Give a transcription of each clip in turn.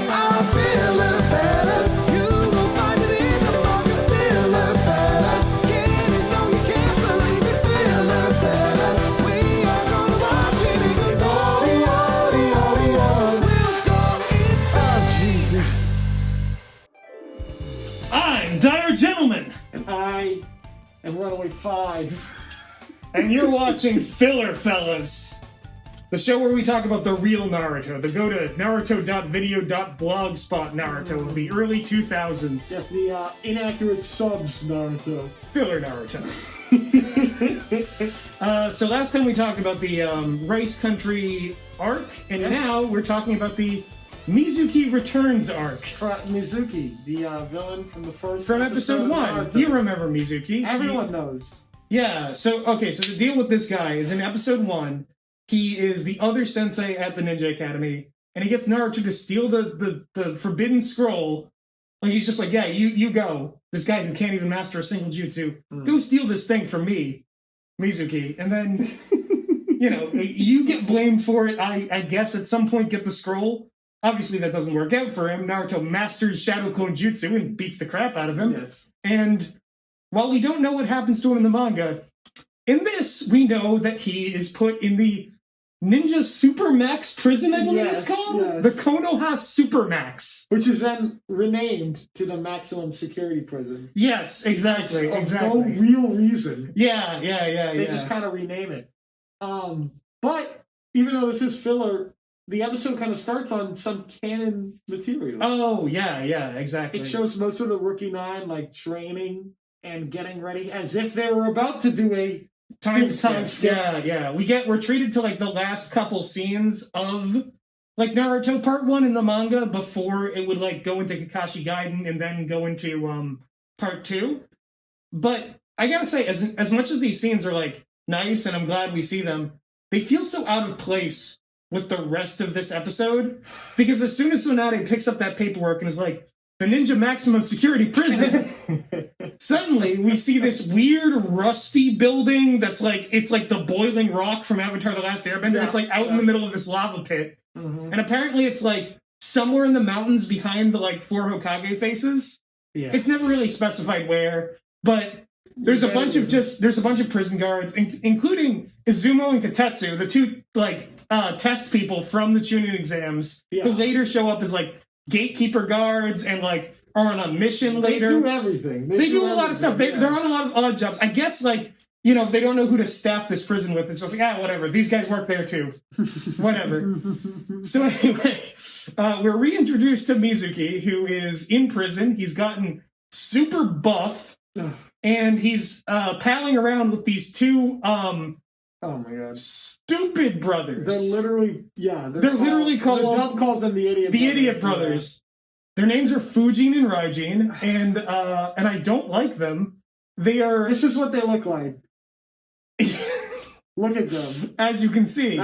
are filler fellas. You will find it in the manga filler fellas. Get it, no, you can't believe it, filler fellas. We are gonna watch it, it's a we'll go inside. Oh, Jesus. I'm Dire Gentleman, And I am Runaway 5. and you're watching Filler Fellas, the show where we talk about the real Naruto, the go to naruto.video.blogspot Naruto of the early 2000s. Just the inaccurate subs Naruto. Filler Naruto. So last time we talked about the Rice Country arc, and now we're talking about the Mizuki Returns arc. Mizuki, the villain from the first From episode 1. Naruto. You remember Mizuki. Everyone knows. Yeah, so the deal with this guy is in episode 1, he is the other sensei at the Ninja Academy, and he gets Naruto to steal the forbidden scroll. Like, he's just like, yeah, you go. This guy who can't even master a single jutsu, go steal this thing from me, Mizuki. And then, you get blamed for it, I guess, at some point get the scroll. Obviously, that doesn't work out for him. Naruto masters Shadow Clone Jutsu and beats the crap out of him. Yes. And while we don't know what happens to him in the manga, in this, we know that he is put in the Ninja Supermax prison, I believe it's called? Yes. The Konoha Supermax. Which is then renamed to the maximum security prison. Yes, exactly. Of no real reason. Yeah. They just kind of rename it. But even though this is filler, the episode kind of starts on some canon material. Oh, yeah, exactly. It shows most of the Rookie 9 like training and getting ready as if they were about to do a time skip. Yeah. We're treated to like the last couple scenes of like Naruto Part 1 in the manga before it would like go into Kakashi Gaiden and then go into Part 2. But I gotta say, as much as these scenes are like nice and I'm glad we see them, they feel so out of place with the rest of this episode, because as soon as Tsunade picks up that paperwork and is like, the Ninja Maximum Security Prison, suddenly we see this weird rusty building that's like, it's like the boiling rock from Avatar The Last Airbender. Yeah, it's like out in the middle of this lava pit. Mm-hmm. And apparently it's like somewhere in the mountains behind the like 4 Hokage faces. Yeah. It's never really specified where, but there's a bunch of prison guards, including Izumo and Katetsu, the two like test people from the Chunin exams, who later show up as like gatekeeper guards and like are on a mission later. They do everything. They do a lot of stuff. They're on a lot of odd jobs. I guess like, if they don't know who to staff this prison with, it's just like, whatever. These guys work there too. Whatever. So anyway, we're reintroduced to Mizuki, who is in prison. He's gotten super buff. And he's palling around with these two oh my god, stupid brothers. They're literally called the dub calls them the idiot brothers. Their names are Fujin and Raijin, and I don't like them. They are. This is what they look like. Look at them. As you can see,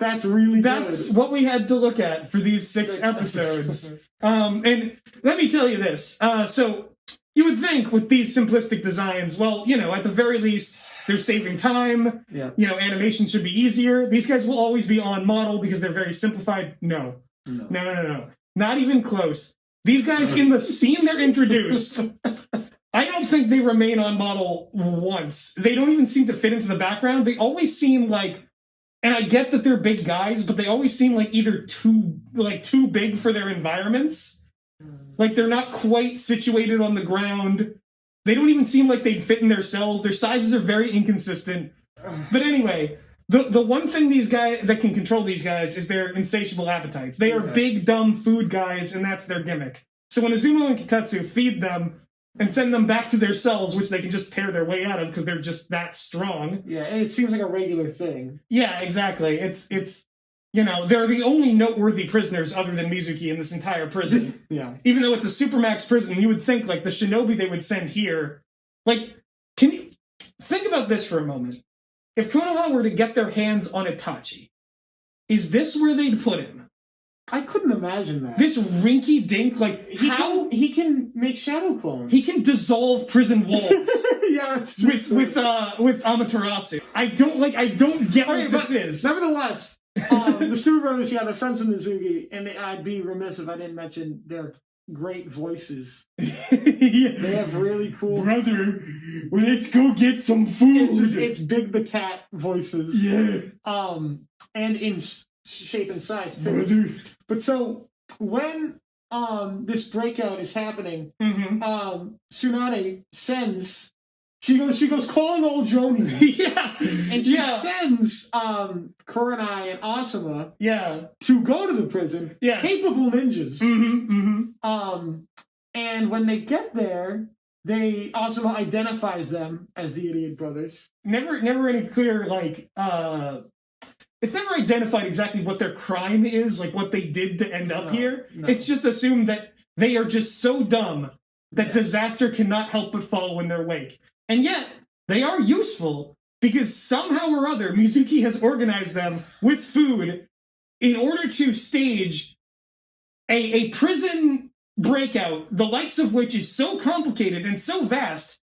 that's really that's good. what we had to look at for these six episodes. And let me tell you this. So you would think with these simplistic designs, well, at the very least, they're saving time. Yeah. Animation should be easier. These guys will always be on model because they're very simplified. No. Not even close. These guys, in the scene they're introduced, I don't think they remain on model once. They don't even seem to fit into the background. They always seem like, and I get that they're big guys, but they always seem like either too big for their environments. Like they're not quite situated on the ground. They don't even seem like they'd fit in their cells. Their sizes are very inconsistent. But anyway, the one thing these guys that can control these guys is their insatiable appetites. They are big, dumb food guys, and that's their gimmick. So when Izumo and Katetsu feed them and send them back to their cells, which they can just tear their way out of because they're just that strong. Yeah, and it seems like a regular thing. Yeah, exactly. It's they're the only noteworthy prisoners other than Mizuki in this entire prison. Yeah. Even though it's a supermax prison, you would think, like, the shinobi they would send here. Like, can you think about this for a moment? If Konoha were to get their hands on Itachi, is this where they'd put him? I couldn't imagine that. This rinky-dink, like, he can make shadow clones. He can dissolve prison walls. Yeah, that's true. with Amaterasu. I don't get what this is. Nevertheless, The Stupid Brothers, yeah, they're friends with Mizuki, and I'd be remiss if I didn't mention their great voices. Yeah. They have really cool. Brother, let's go get some food. It's Big the Cat voices. Yeah. And in shape and size too. Brother. But so when this breakout is happening, Tsunade sends. She goes calling old Joni. Yeah. And she sends Kurenai and Asuma to go to the prison. Yes. Capable ninjas. Mm-hmm. Mm-hmm. And when they get there, Asuma identifies them as the Idiot Brothers. Never any clear, like, it's never identified exactly what their crime is, like what they did to end up here. No. It's just assumed that they are just so dumb that disaster cannot help but follow in their wake. And yet, they are useful because somehow or other, Mizuki has organized them with food in order to stage a prison breakout, the likes of which is so complicated and so vast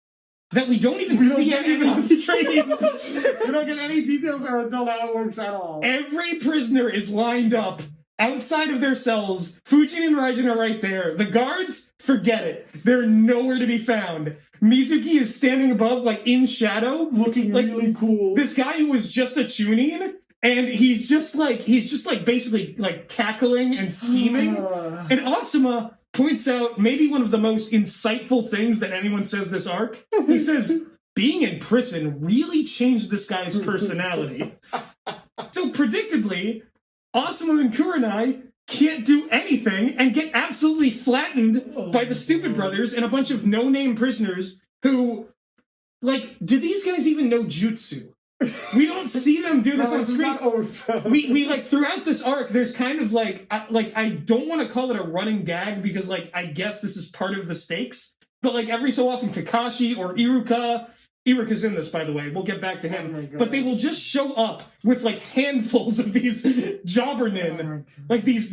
that we don't even see any of it on screen. We don't get any details until that works at all. Every prisoner is lined up outside of their cells. Fujin and Raijin are right there. The guards, forget it. They're nowhere to be found. Mizuki is standing above, like, in shadow. Looking like, really cool. This guy who was just a chunin, and he's just basically, like, cackling and scheming. And Asuma points out maybe one of the most insightful things that anyone says this arc. He says, being in prison really changed this guy's personality. So, predictably, Asuma and Kurenai can't do anything and get absolutely flattened by the Stupid Brothers and a bunch of no-name prisoners who, like, do these guys even know jutsu? We don't see them do this on screen. We like, throughout this arc, there's kind of like I don't want to call it a running gag because, like, I guess this is part of the stakes, but, like, every so often Kakashi or Iruka's in this, by the way. We'll get back to him. But they will just show up with, like, handfuls of these jobbernin. Like, these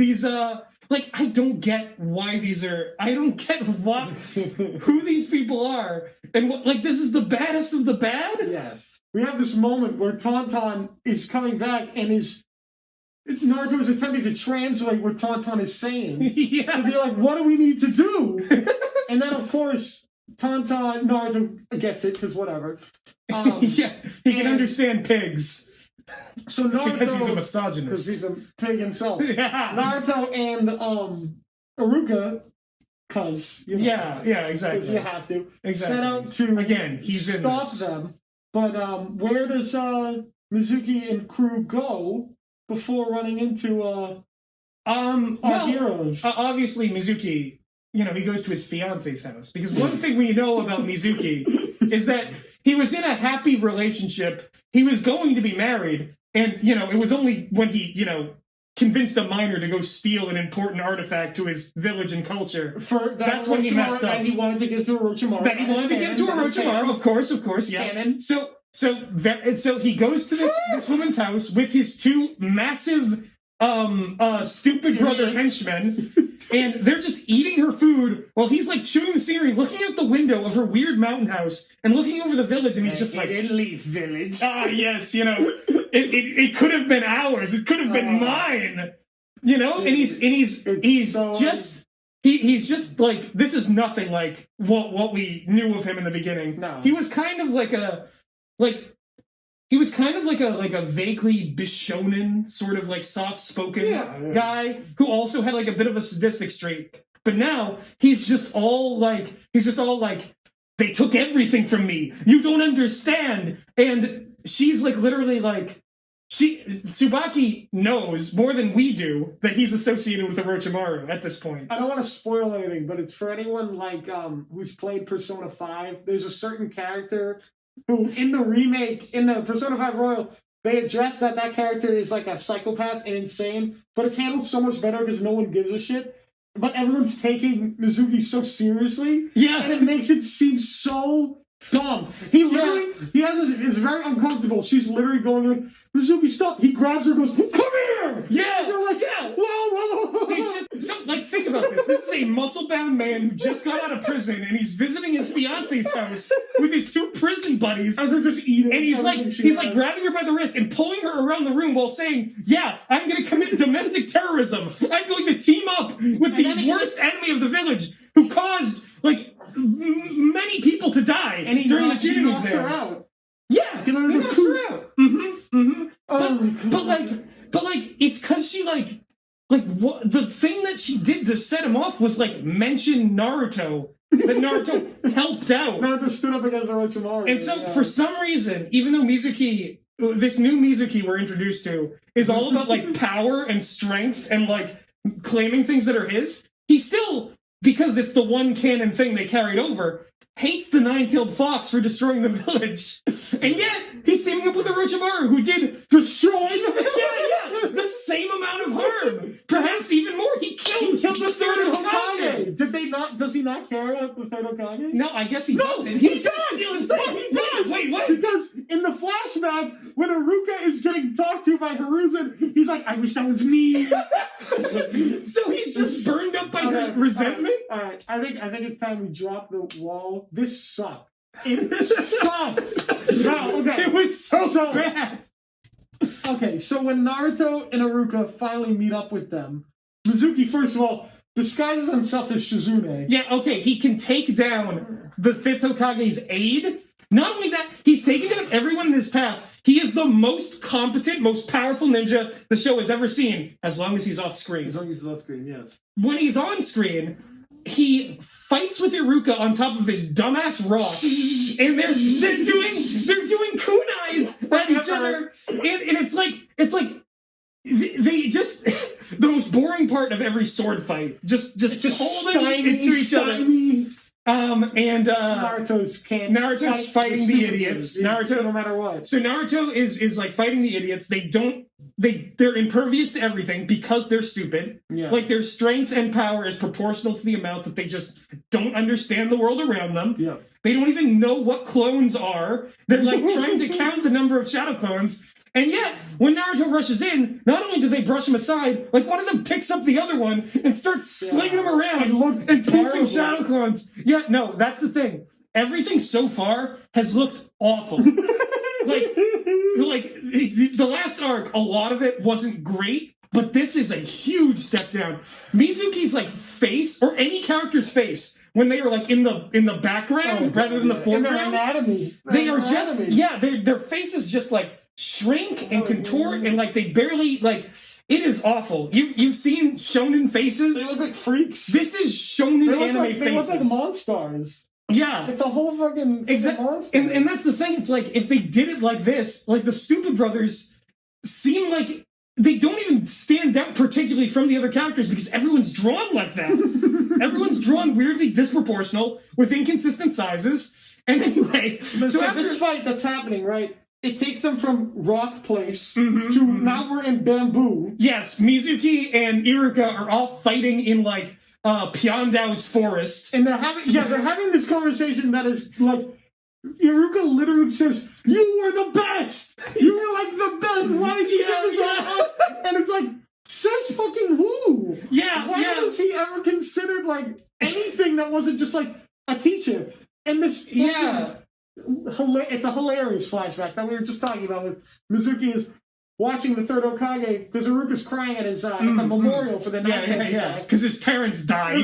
like, I don't get why these are... I don't get who these people are. And, like, this is the baddest of the bad? Yes. We have this moment where Tauntaun is coming back and Naruto is attempting to translate what Tauntaun is saying. Yeah. To be like, what do we need to do? And then, of course... Naruto gets it, because whatever. He can understand pigs. So Naruto... Because he's a misogynist. Because he's a pig himself. Yeah. Naruto and Iruka, because... Yeah, exactly. Because you have to. Exactly. Set out to again, he's stop them. But where does Mizuki and crew go before running into our heroes? Obviously, Mizuki... he goes to his fiance's house. Because one thing we know about Mizuki is that he was in a happy relationship. He was going to be married. And, it was only when he, convinced a minor to go steal an important artifact to his village and culture. That's when he messed up. That he wanted to get to Orochimaru. Of course, yeah. Canon. So he goes to this woman's house with his two massive... stupid brother henchmen, and they're just eating her food while he's, like, chewing the scenery, looking out the window of her weird mountain house and looking over the village, and he's just like, Leaf Village. Yes, it could have been ours. It could have been mine. And he's just like, this is nothing like what we knew of him in the beginning. No. He was kind of like a vaguely Bishonen, sort of, like, soft-spoken guy who also had, like, a bit of a sadistic streak. But now he's just all like, they took everything from me. You don't understand. And she's, like, literally like, Tsubaki knows more than we do that he's associated with Orochimaru at this point. I don't want to spoil anything, but it's for anyone like who's played Persona 5. There's a certain character who, in the remake, in the Persona 5 Royal, they address that character is like a psychopath and insane, but it's handled so much better because no one gives a shit. But everyone's taking Mizuki so seriously, and it makes it seem so dumb. He literally, it's very uncomfortable. She's literally going like, Mizuki, stop. He grabs her and goes, come here! Yeah! And they're like, whoa. It's just, so, like, think about this. This is a muscle-bound man who just got out of prison, and he's visiting his fiance's house with his two prison buddies. As they're just eating. And he's like grabbing her by the wrist and pulling her around the room while saying, "Yeah, I'm going to commit domestic terrorism. I'm going to team up with the worst enemy of the village who caused like many people to die during the tuning exams." Yeah, he knocks her out. But it's because she what the thing that she did to set him off was like mention Naruto. That Naruto helped out. Naruto stood up against Orochimaru. And so for some reason, even though this new Mizuki we're introduced to is all about like power and strength and like claiming things that are his, he still, because it's the one canon thing they carried over, hates the nine-tailed fox for destroying the village. And yet, he's teaming up with Orochimaru, who did destroy the village. Yeah, the same amount of harm. Perhaps even more. He killed the third Hokage. Does he not care about the third Hokage? No, I guess he doesn't. He does! He does! Wait, what? Because in the flashback, when Iruka is getting talked to by Hiruzen, he's like, I wish that was me. So he's just burned up by her resentment? All right. I think it's time we drop the wall. This sucked. It sucked. No, okay. It was so bad. Okay, so when Naruto and Iruka finally meet up with them, Mizuki, first of all, disguises himself as Shizune. Yeah, okay, he can take down the fifth Hokage's aide. Not only that, he's taken down everyone in his path. He is the most competent, most powerful ninja the show has ever seen, as long as he's off screen. As long as he's off screen, yes. When he's on screen, he fights with Iruka on top of this dumbass rock, and they're doing kunais at each other, and it's like they just the most boring part of every sword fight, just holding into each other. Naruto's fighting the idiots. Naruto, no matter what. So Naruto is like fighting the idiots. They're impervious to everything because they're stupid. Yeah. Like their strength and power is proportional to the amount that they just don't understand the world around them. Yeah. They don't even know what clones are. They're like trying to count the number of shadow clones. And yet, when Naruto rushes in, not only do they brush him aside, like one of them picks up the other one and starts slinging him around and poofing shadow clones. Yeah, no, that's the thing. Everything so far has looked awful. like the last arc, a lot of it wasn't great, but this is a huge step down. Mizuki's like face, or any character's face, when they are like in the background rather than the foreground, their faces just like shrink and contort and like they barely like. It is awful. You've seen shonen faces. They look like freaks. This is shonen anime faces. They look like monsters. Yeah. It's a whole fucking monster. And that's the thing. It's like, if they did it like this, like the Stupid Brothers seem like they don't even stand out particularly from the other characters because everyone's drawn like that. Everyone's drawn weirdly disproportional with inconsistent sizes. And anyway, so after this fight that's happening, right? It takes them from Rock Place to now we're in Bamboo. Yes, Mizuki and Iruka are all fighting in like Pyondao's forest. And they're having this conversation that is like, Iruka literally says, "You were the best! You were like the best! Why did you get this all up?" And it's like, says fucking who? Yeah, Why was he ever considered like anything that wasn't just like a teacher? And this it's a hilarious flashback that we were just talking about with Mizuki is watching the third Hokage because Iruka's crying at his at the memorial for the night. Because his parents died.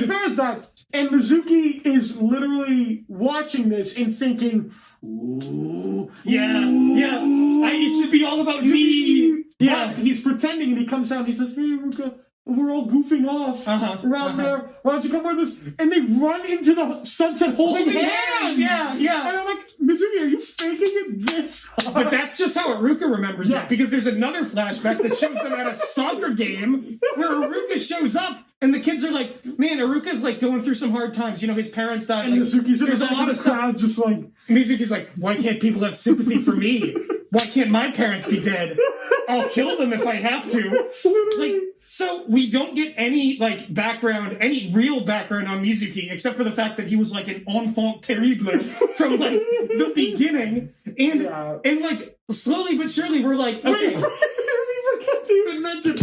And Mizuki is literally watching this and thinking, ooh, it should be all about me. Yeah, he's pretending and he comes out and he says, "Hey, Iruka, we're all goofing off around there. Why don't you come with us?" And they run into the sunset holding hands. Yeah. And I'm like, Mizuki, are you faking it this hard? But that's just how Iruka remembers it, because there's another flashback that shows them at a soccer game where Iruka shows up and the kids are like, man, Iruka's like going through some hard times. You know, his parents died. And like, Mizuki's there's a lot of crowd just like... Mizuki's like, why can't people have sympathy for me? Why can't my parents be dead? I'll kill them if I have to. Like, so we don't get any like background, any real background on Mizuki, except for the fact that he was like an enfant terrible from like the beginning, and like slowly but surely we're like, okay. We forgot to even mention.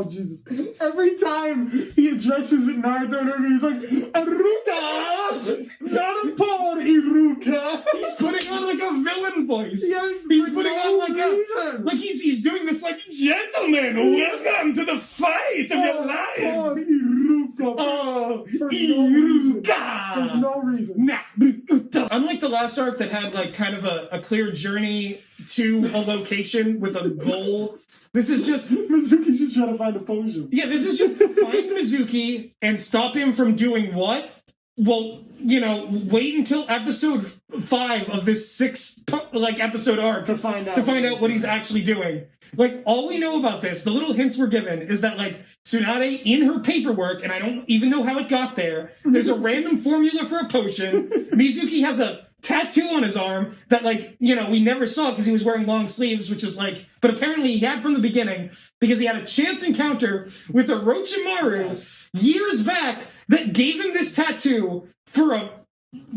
Oh, Jesus. Every time he addresses Naruto and Iruka, he's like, Iruka! Naruto and Iruka! He's putting on like a villain voice. Yeah, He's for putting no on reason. like he's doing this like, gentlemen, welcome to the fight of your lives. Iruka. Oh, For no reason. Iruka! For no reason. Naruto. Unlike the last arc that had like kind of a clear journey to a location with a goal, this is just Mizuki's just trying to find a potion. yeah, this is just find Mizuki and stop him from doing what? Well, you know, wait until episode 5 of this 6-episode arc To find out what he's actually doing. Like, all we know about this, the little hints we're given, is that, like, Tsunade, in her paperwork, and I don't even know how it got there, there's a random formula for a potion. Mizuki has a tattoo on his arm that, like, you know, we never saw because he was wearing long sleeves, which is like, but apparently he had from the beginning because he had a chance encounter with Orochimaru years back that gave him this tattoo for a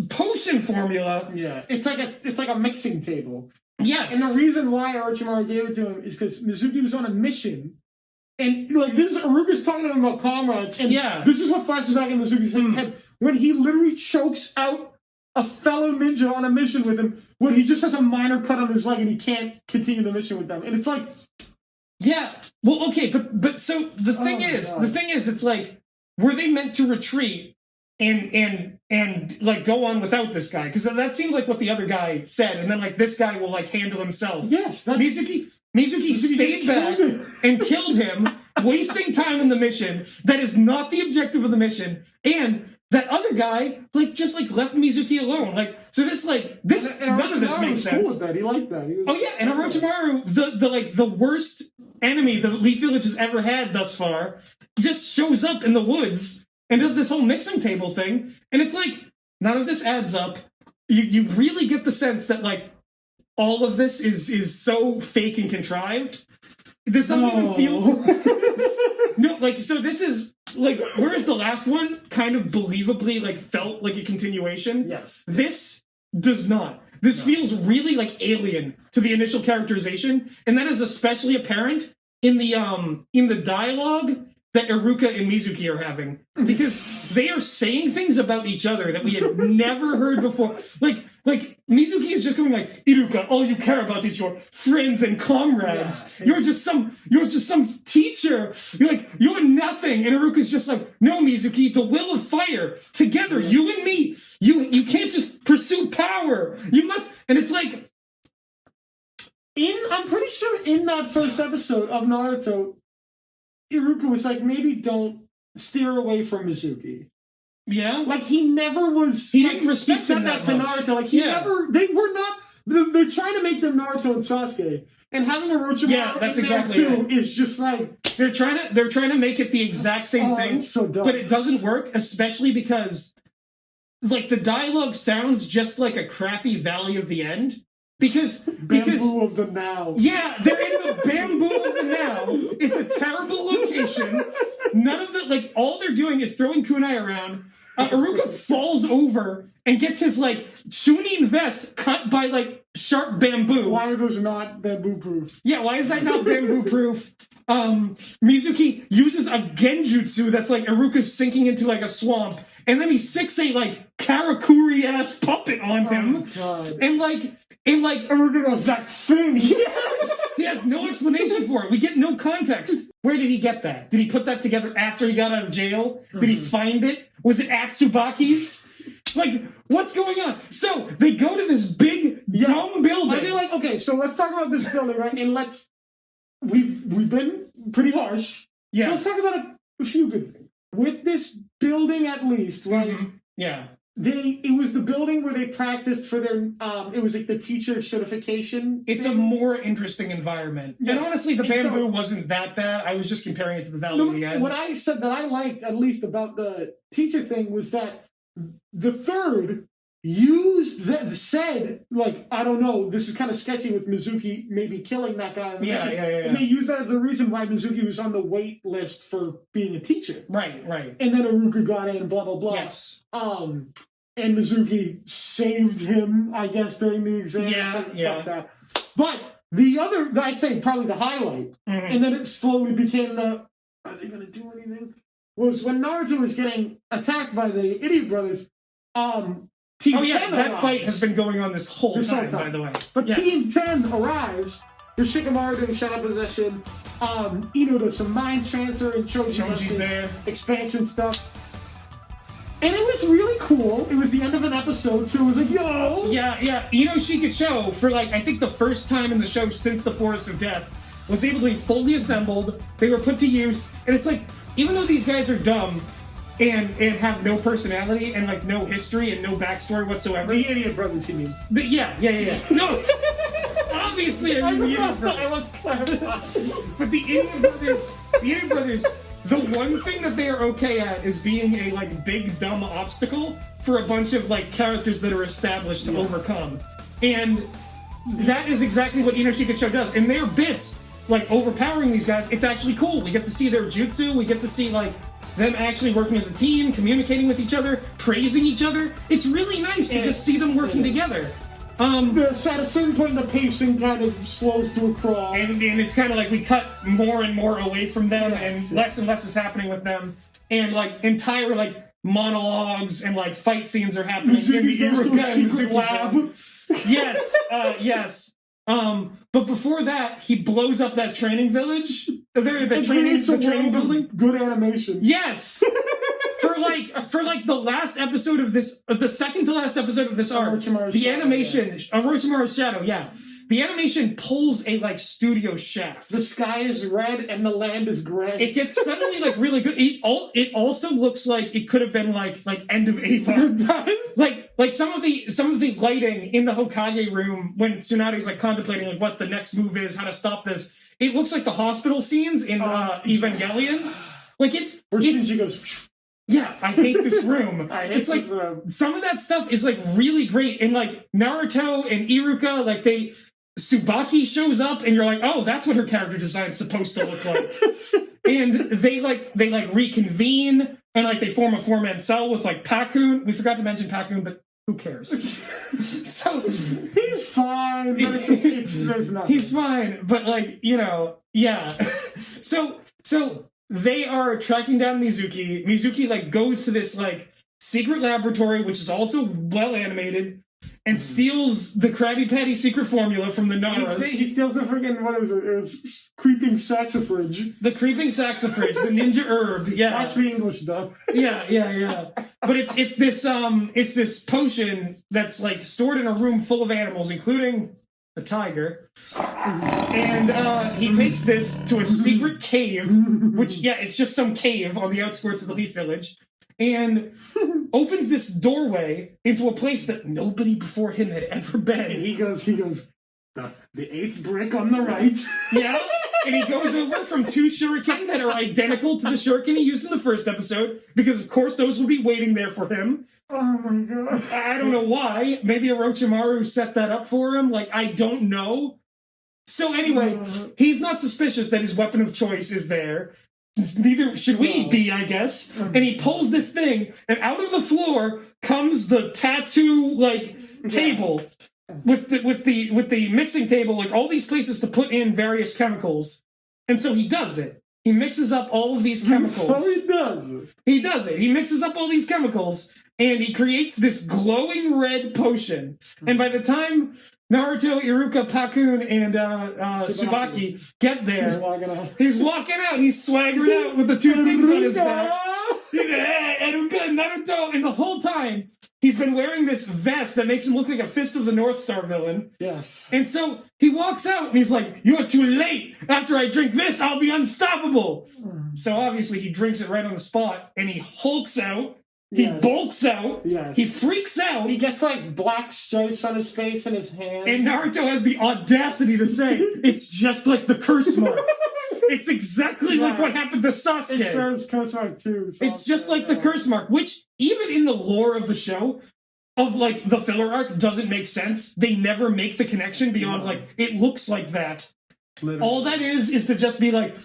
potion formula. Yeah, it's like a mixing table. Yes. And the reason why Orochimaru gave it to him is because Mizuki was on a mission. And like this, Iruka's talking to him about comrades, and this is what flashes back in Mizuki's head when he literally chokes out a fellow ninja on a mission with him when he just has a minor cut on his leg and he can't continue the mission with them. And it's like, yeah, well, okay, but so the thing is, it's like, were they meant to retreat and like go on without this guy? Because that seemed like what the other guy said, and then like this guy will like handle himself. yes, Mizuki stayed back and killed him, wasting time in the mission. That is not the objective of the mission, and that other guy, like, just, like, left Mizuki alone. Like, so this, like, none of this makes sense. Cool with that. He liked that. Oh, yeah, and Orochimaru, the worst enemy the Leaf Village has ever had thus far, just shows up in the woods and does this whole mixing table thing, and it's like, none of this adds up. You really get the sense that, like, all of this is so fake and contrived. This doesn't even feel... No, like, so this is, like, whereas the last one kind of believably, like, felt like a continuation, yes, this does not. This feels really, like, alien to the initial characterization, and that is especially apparent in the dialogue that Iruka and Mizuki are having, because they are saying things about each other that we had never heard before. Like Mizuki is just going like, Iruka, all you care about is your friends and comrades. Yeah. You're just some teacher. You're nothing. And Iruka's just like, no, Mizuki, the will of fire. Together, you and me. You can't just pursue power. You must. And it's like, I'm pretty sure in that first episode of Naruto, Iruka was like, maybe don't steer away from Mizuki. yeah, Like, he never was... He didn't respect said him that that to much. Naruto. Like, he never... They were not... They're trying to make them Naruto and Sasuke. And having Orochimaru that's in exactly there, too, right. is just like... they're trying to make it the exact same thing, it's so dumb. but it doesn't work, especially because, like, the dialogue sounds just like a crappy Valley of the End. Because Bamboo of the now. yeah, they're in the bamboo of the now. It's a terrible location. None of the, like, all they're doing is throwing kunai around. Iruka falls over and gets his, like, Chunin vest cut by, like, sharp bamboo. Why are those not bamboo proof? Yeah, why is that not bamboo proof? Mizuki uses a genjutsu that's like Iruka's sinking into like a swamp, and then he sicks a like Karakuri ass puppet on him. Oh, God. And like Iruka does that thing. yeah, he has no explanation for it. We get no context. Where did he get that? Did he put that together after he got out of jail? Did he find it? Was it at Tsubaki's? Like, what's going on? So they go to this big dumb building. I feel like, okay, so let's talk about this building, right? And we've been pretty harsh. Yes. Let's talk about a few good things. With this building, at least, right? Yeah. It was the building where they practiced for their it was like the teacher certification. It's a more interesting environment. Yes. And honestly, the And bamboo wasn't that bad. I was just comparing it to the Valley of the End. What I said that I liked, at least about the teacher thing, was that the third said, like, I don't know, this is kind of sketchy with Mizuki maybe killing that guy. Yeah. And they used that as a reason why Mizuki was on the wait list for being a teacher. Right. And then Iruka got in, blah, blah, blah. Yes. And Mizuki saved him, I guess, during the exam. Fuck that. But the other, I'd say probably the highlight, and then it slowly became the they gonna do anything? Was when Naruto was getting attacked by the Idiot Brothers. Team 10 that arrives. fight has been going on this whole time, by the way. But Yeah. Team 10 arrives. There's Shikamaru doing shadow possession. Ino does some mind transfer, and Choji's there. expansion stuff. And it was really cool. It was the end of an episode, so it was like, yo! Yeah. Ino Shikacho, for like, I think the first time in the show since the Forest of Death, was able to be fully assembled. They were put to use. And it's like, even though these guys are dumb and have no personality and like no history and no backstory whatsoever. The Idiot Brothers, he means. Yeah. No! Obviously, I mean the Idiot Brothers. I want to clarify. But the Idiot Brothers, the one thing that they are okay at is being a like big dumb obstacle for a bunch of like characters that are established to overcome. And that is exactly what Ino Shikacho does. And their bits, like overpowering these guys, it's actually cool. We get to see their jutsu, we get to see like them actually working as a team, communicating with each other, praising each other. It's really nice to just see them working together. At a certain point, the pacing kind of slows to a crawl. And it's kind of like we cut more and more away from them, and less is happening with them. And like entire like monologues and like fight scenes are happening in the Iruka and Mizuki lab. Yes. But before that, he blows up that training village. The training building. Good animation. Yes. For like the last episode of this, the second to last episode of this arc, the animation, Orochimaru's Shadow, the animation pulls a like studio shaft. The sky is red and the land is gray. It gets suddenly like really good. It also looks like it could have been like End of Ava. like some of the lighting in the Hokage room when Tsunade's like contemplating like what the next move is, how to stop this. It looks like the hospital scenes in Evangelion. Like it's Shinji goes. Yeah, I hate this room. It's like some of that stuff is like really great, and like Naruto and Iruka, like Tsubaki shows up, and you're like, oh, that's what her character design's supposed to look like. And they reconvene, and like they form a 4-man cell with like Pakun. We forgot to mention Pakun, but who cares? So he's fine. But there's nothing. He's fine, but like yeah. So they are tracking down Mizuki. Mizuki like goes to this like secret laboratory, which is also well animated, and steals the Krabby Patty secret formula from the Naras. He steals the freaking, what is it? It was creeping saxifrage. The creeping saxifrage, the ninja herb. Yeah, that's the English dub. Yeah. But it's this potion that's like stored in a room full of animals, including a tiger. And he takes this to a secret cave, which it's just some cave on the outskirts of the Leaf Village, and opens this doorway into a place that nobody before him had ever been. And he goes, the 8th brick on the right. Yeah, and he goes over from 2 shuriken that are identical to the shuriken he used in the first episode, because of course those will be waiting there for him. Oh my god. I don't know why. Maybe Orochimaru set that up for him. Like, I don't know. So anyway, he's not suspicious that his weapon of choice is there. Neither should we be, I guess. And he pulls this thing, and out of the floor comes the tattoo table with the mixing table, like all these places to put in various chemicals. And so he does it. He mixes up all of these chemicals. So he does. He does it. He mixes up all these chemicals, and he creates this glowing red potion. And by the time Naruto, Iruka, Pakun, and Tsubaki get there, he's walking out. He's swaggering out with the 2 things on his back. Iruka and Naruto, and the whole time he's been wearing this vest that makes him look like a Fist of the North Star villain. Yes. And so he walks out and he's like, "You're too late. After I drink this, I'll be unstoppable." So obviously he drinks it right on the spot, and he hulks out. He bulks out. Yes. He freaks out. He gets like black stripes on his face and his hands. And Naruto has the audacity to say, "It's just like the curse mark." It's exactly like what happened to Sasuke. It shows curse mark too. It's just like the curse mark, which even in the lore of the show, of like the filler arc, doesn't make sense. They never make the connection beyond like, it looks like that. Literally. All that is to just be like,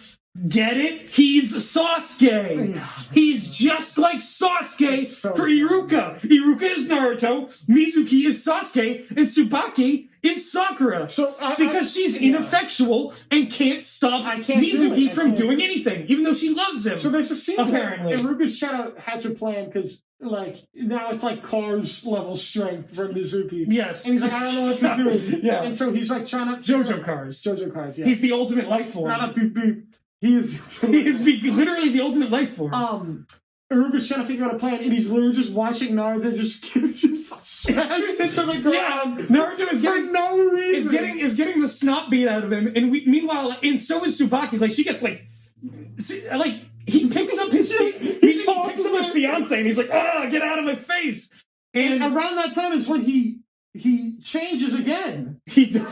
get it? He's Sasuke. He's just like Sasuke. It's so for Iruka. Iruka is Naruto, Mizuki is Sasuke, and Tsubaki is Sakura. So because she's ineffectual and can't stop Mizuki from doing anything, even though she loves him. So there's a scene apparently. where Iruka's trying to hatch a plan because, like, now it's like Cars level strength for Mizuki. Yes. And he's like, I don't know what to do. Yeah. And so he's like trying to... JoJo Cars. JoJo Cars, yeah. He's the ultimate life form. Not a beep beep. He is... literally the ultimate life form. Iruka's trying to figure out a plan, and he's literally just watching Naruto just smash into the ground. Yeah, Naruto is getting for no reason. is getting the snot beat out of him, and meanwhile, and so is Tsubaki. Like she gets like he picks up his fiance, and he's like, "Ah, get out of my face!" And around that time is when he changes again.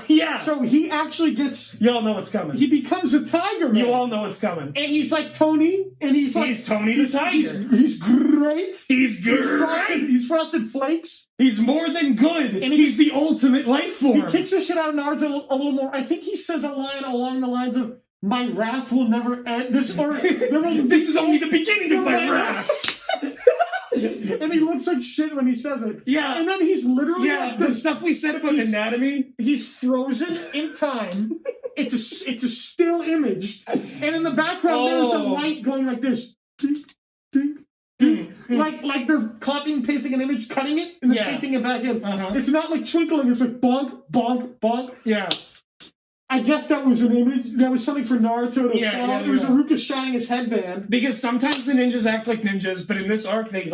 Yeah. So he actually gets... You all know what's coming. He becomes a tiger man. You all know what's coming. And he's like Tony, and he's Tony the Tiger. He's great. He's great. He's Frosted Flakes. He's more than good. And he's the ultimate life form. He kicks the shit out of Naruto a little more. I think he says a line along the lines of, "My wrath will never end." This is only the beginning of my wrath. And he looks like shit when he says it. Yeah. And then he's literally... Yeah, the stuff we said about anatomy. He's frozen in time. It's a still image. And in the background, there's a light going like this. Ding, ding, ding. Like they're copying, pasting an image, cutting it, and then pasting it back in. It's not like twinkling. It's like bonk, bonk, bonk. Yeah. I guess that was an image. That was something for Naruto to follow. It was Iruka shining his headband. Because sometimes the ninjas act like ninjas, but in this arc, they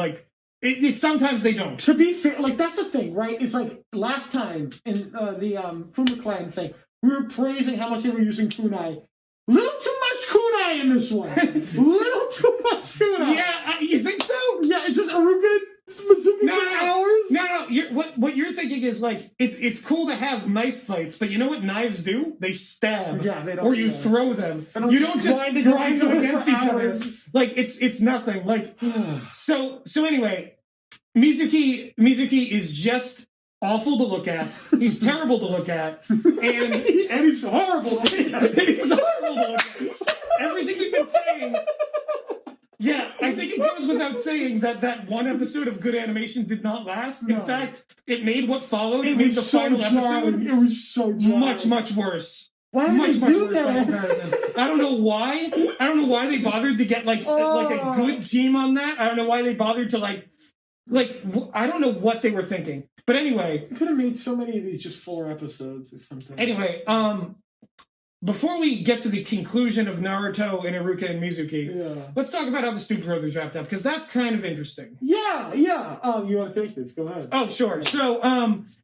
sometimes they don't. To be fair, like that's the thing, right? It's like last time in the Fuma Clan thing, we were praising how much they were using kunai. Little too much kunai in this one. Little too much kunai. Yeah, you think so? Yeah, it's just Iruka. Hours? No. What you're thinking is like it's cool to have knife fights, but you know what knives do? They stab. Yeah, they don't. Or you throw them. You don't just grind them against each other. Like it's nothing. Like so anyway, Mizuki is just awful to look at. He's terrible to look at, and he's horrible. He's horrible to look at. Everything we've been saying. Yeah, I think it goes without saying that one episode of good animation did not last. No. In fact, it made what followed. It made the final episode. It was so jarring. much worse. Why did they do that? By comparison. I don't know why. I don't know why they bothered to get like a good team on that. I don't know why they bothered to like I don't know what they were thinking. But anyway, you could have made so many of these just 4 episodes or something. Anyway, before we get to the conclusion of Naruto and Iruka and Mizuki, let's talk about how the Stupid Brothers wrapped up, because that's kind of interesting. Yeah. You want to take this? Go ahead. Oh, sure. So,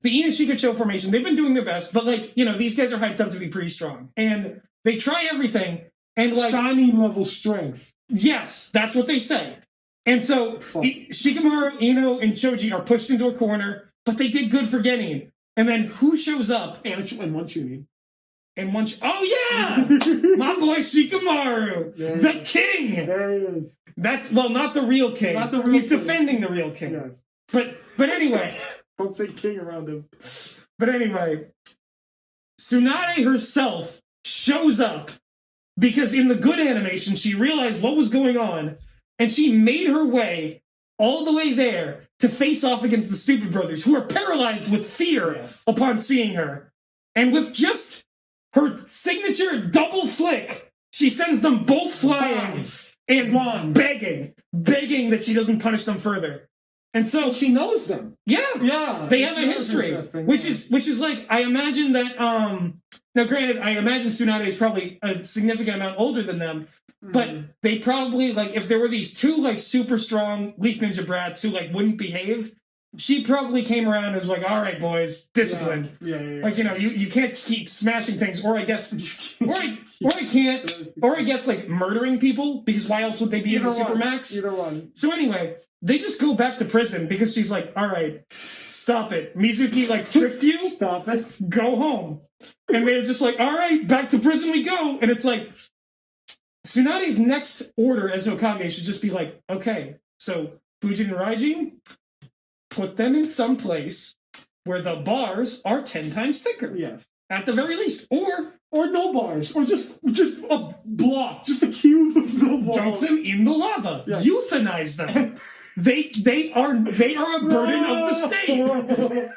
the Inoshika formation, they've been doing their best, but, like, you know, these guys are hyped up to be pretty strong. And they try everything, and, like... Shining level strength. Yes, that's what they say. And so, Shikamaru, Ino, and Choji are pushed into a corner, but they did good for Genin. And then who shows up? And one Chunin. And one... Oh, yeah! My boy Shikamaru! The king! There he is. That's... Well, not the real king. Not the real He's king. defending the real king. Yes. But anyway... Don't say king around him. But anyway... Tsunade herself shows up because in the good animation, she realized what was going on, and she made her way all the way there to face off against the Stupid Brothers, who are paralyzed with fear upon seeing her. And with just... her signature double flick, she sends them both flying and begging that she doesn't punish them further. And so she knows them. Yeah. They have a history, which is like, I imagine that. Now, granted, I imagine Tsunade is probably a significant amount older than them, but they probably, like, if there were these 2 like super strong Leaf Ninja brats who like wouldn't behave. She probably came around and was like, all right, boys, discipline. Yeah. Like, you know, you can't keep smashing things, or I guess, or I guess, like, murdering people, because why else would they be in the Supermax? Either one. So anyway, they just go back to prison, because she's like, all right, stop it. Mizuki, like, tricked you? Stop it. Go home. And they're just like, all right, back to prison we go. And it's like, Tsunade's next order as Hokage should just be like, okay, so Fujin and Raijin... put them in some place where the bars are 10 times thicker. Yes. At the very least. Or or no bars, or just a block, just a cube of no bars. Dump them in the lava. Yeah. Euthanize them. They are a burden of the state.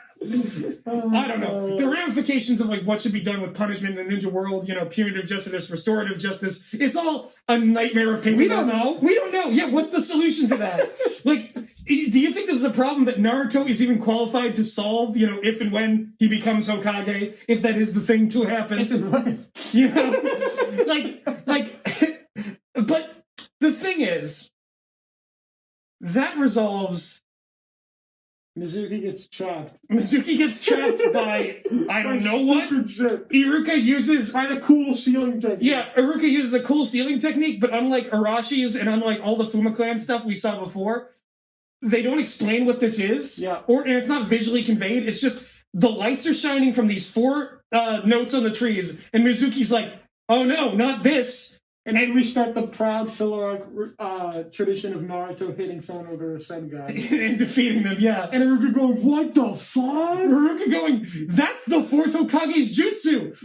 I don't know. The ramifications of like what should be done with punishment in the ninja world, punitive justice, restorative justice, it's all a nightmare of paper. We don't know. We don't know. Yeah, what's the solution to that? Like, do you think this is a problem that Naruto is even qualified to solve, if and when he becomes Hokage, if that is the thing to happen? If and when. But the thing is, that resolves. Mizuki gets trapped. Mizuki gets trapped by, I don't know what. Shit. Iruka uses... By the cool ceiling technique. Yeah, Iruka uses a cool ceiling technique, but unlike Arashi's and unlike all the Fuma Clan stuff we saw before, they don't explain what this is. Yeah. And it's not visually conveyed. It's just the lights are shining from these 4 notes on the trees, and Mizuki's like, oh no, not this. And then we start the proud filler tradition of Naruto hitting someone with a Rasengan. And defeating them, yeah. And Iruka going, what the fuck? Iruka going, that's the 4th Hokage's jutsu.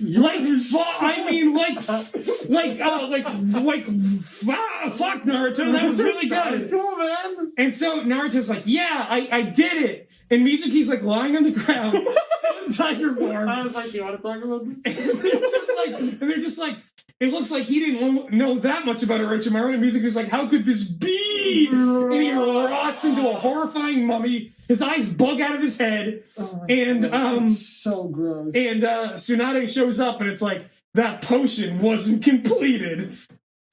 Fuck Naruto, that was really good. Cool, man. And so Naruto's like, yeah, I did it. And Mizuki's like lying on the ground, still in tiger form. I was like, you want to talk about this? And they're just like, it looks like he didn't know that much about Orochimaru. And Mizuki's like, how could this be? And he rots into a horrifying mummy. His eyes bug out of his head. Oh and God, it's so gross. And Tsunade shows up, and it's like, that potion wasn't completed.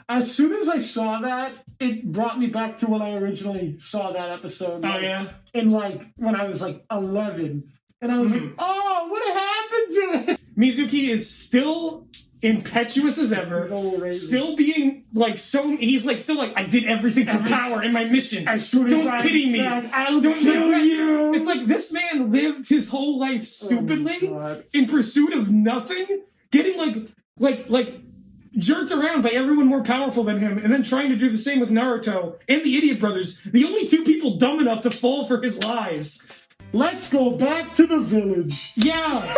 As soon as I saw that, it brought me back to when I originally saw that episode. Oh, yeah? In when I was 11. And I was like, oh, what happened to it? Mizuki is still impetuous as ever, still being still I did everything for power in my mission. As soon as don't pity me. I'll kill you. It's like this man lived his whole life stupidly in pursuit of nothing, getting like jerked around by everyone more powerful than him, and then trying to do the same with Naruto and the Idiot Brothers, the only 2 people dumb enough to fall for his lies. Let's go back to the village. Yeah.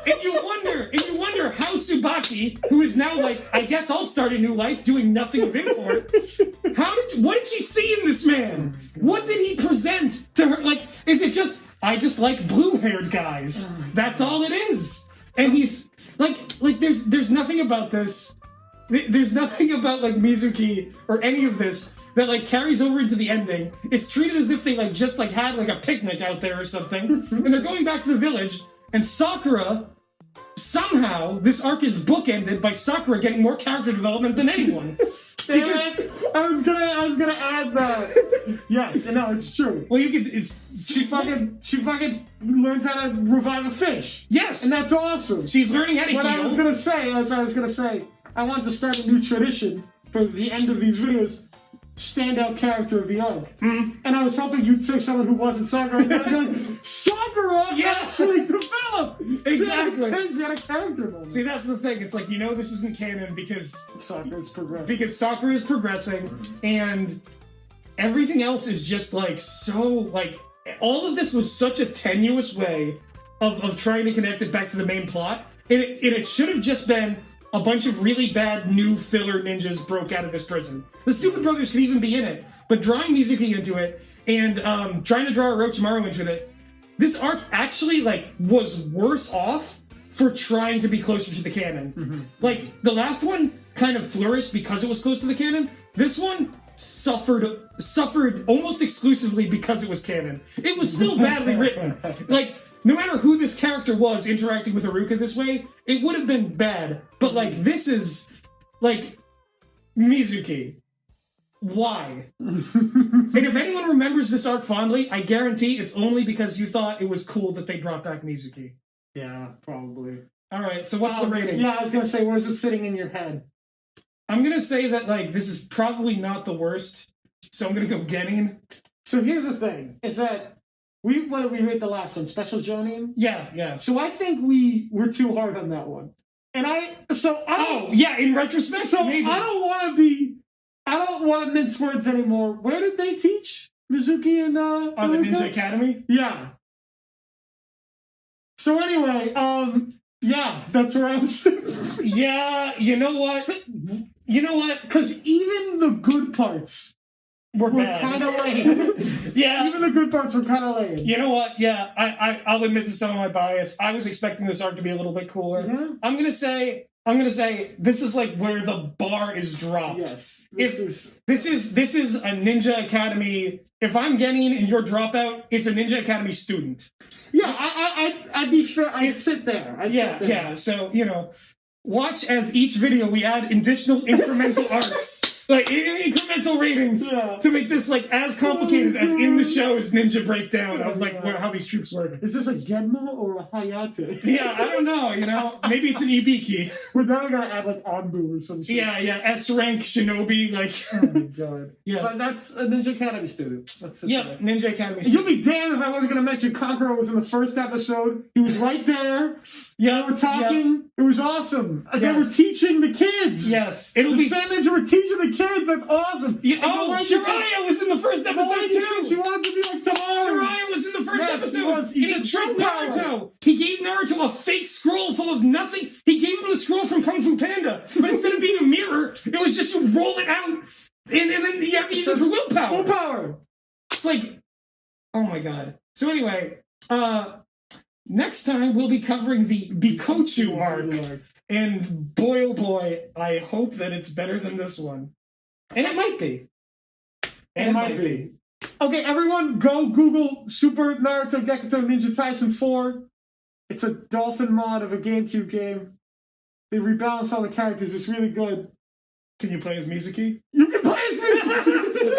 And you wonder how Tsubaki, who is now I guess I'll start a new life doing nothing of import. What did she see in this man? What did he present to her? Is it just, I just like blue-haired guys? That's all it is. And he's there's nothing about this. There's nothing about Mizuki or any of this that carries over into the ending. It's treated as if they just had a picnic out there or something, and they're going back to the village. And Sakura, somehow, this arc is bookended by Sakura getting more character development than anyone. Because I was gonna add that. Yes, no, it's true. Well, she fucking learns how to revive a fish. Yes, and that's awesome. She's learning how to heal. What I was gonna say, I want to start a new tradition for the end of these videos. Standout character of the arc. And I was hoping you'd say someone who wasn't Sakura. Sakura actually developed! Exactly. She had a character moment. See, that's the thing. It's this isn't canon because Sakura's progressing. Because Sakura is progressing, and everything else is just all of this was such a tenuous way of trying to connect it back to the main plot. And it should have just been a bunch of really bad new filler ninjas broke out of this prison. The Stupid Brothers could even be in it, but drawing Mizuki into it and trying to draw Orochimaru into it, this arc actually was worse off for trying to be closer to the canon. The last one kind of flourished because it was close to the canon. This one suffered almost exclusively because it was canon. It was still badly written. No matter who this character was interacting with Iruka this way, it would have been bad. But, this is, Mizuki. Why? And if anyone remembers this arc fondly, I guarantee it's only because you thought it was cool that they brought back Mizuki. Yeah, probably. Alright, so what's the rating? Yeah, I was gonna say, where's it sitting in your head? I'm gonna say that, this is probably not the worst, so I'm gonna go Genin. So here's the thing, is that what did we rate the last one? Special Jonin? Yeah. So I think we were too hard on that one. And in retrospect, so maybe. I don't want to mince words anymore. Where did they teach? Mizuki and the Ninja Academy? Yeah. So anyway, Yeah, that's where I was. Yeah, you know what? You know what? Because even the good parts We're were bad. kind of lame. Yeah. Even the good parts were kind of lame. You know what? Yeah, I'll admit to some of my bias. I was expecting this arc to be a little bit cooler. Yeah. I'm gonna say this is like where the bar is dropped. Yes. This is a Ninja Academy. If I'm getting and you're dropout, it's a Ninja Academy student. Yeah, I'd be fair. I'd sit there. Yeah. So watch as each video we add additional incremental arcs. Like incremental ratings to make this like as complicated as in the show's ninja breakdown of like how these troops work. Is this a Genmo or a Hayate? Yeah, I don't know. Maybe it's an Ibiki. We're now gonna add like Anbu or some shit. Yeah, S rank shinobi like. Oh my god. Yeah, but that's a Ninja Academy student. That's it. Yeah, Ninja Academy. You'll be damned if I wasn't gonna mention Kankuro was in the first episode. He was right there. Yeah, they were talking. Yeah. It was awesome. Yes. They were teaching the kids. Yes, it'll the be. Sand Ninja were teaching the kids. That's awesome. Yeah, Jiraiya was in the first episode too. She wanted to be like Tamaru. Jiraiya was in the first episode. He trained Naruto. He gave Naruto a fake scroll full of nothing. He gave him the scroll from Kung Fu Panda, but instead of being a mirror, it was just you roll it out, and then you have to use it for willpower. Willpower. It's like, oh my god. So anyway, next time we'll be covering the Bikochu arc. And boy, oh boy, I hope that it's better than this one. And it might be. And it might be. Okay, everyone, go Google Super Naruto Gekitou Ninja Taisen 4. It's a dolphin mod of a GameCube game. They rebalance all the characters. It's really good. Can you play as Mizuki? You can play as Mizuki!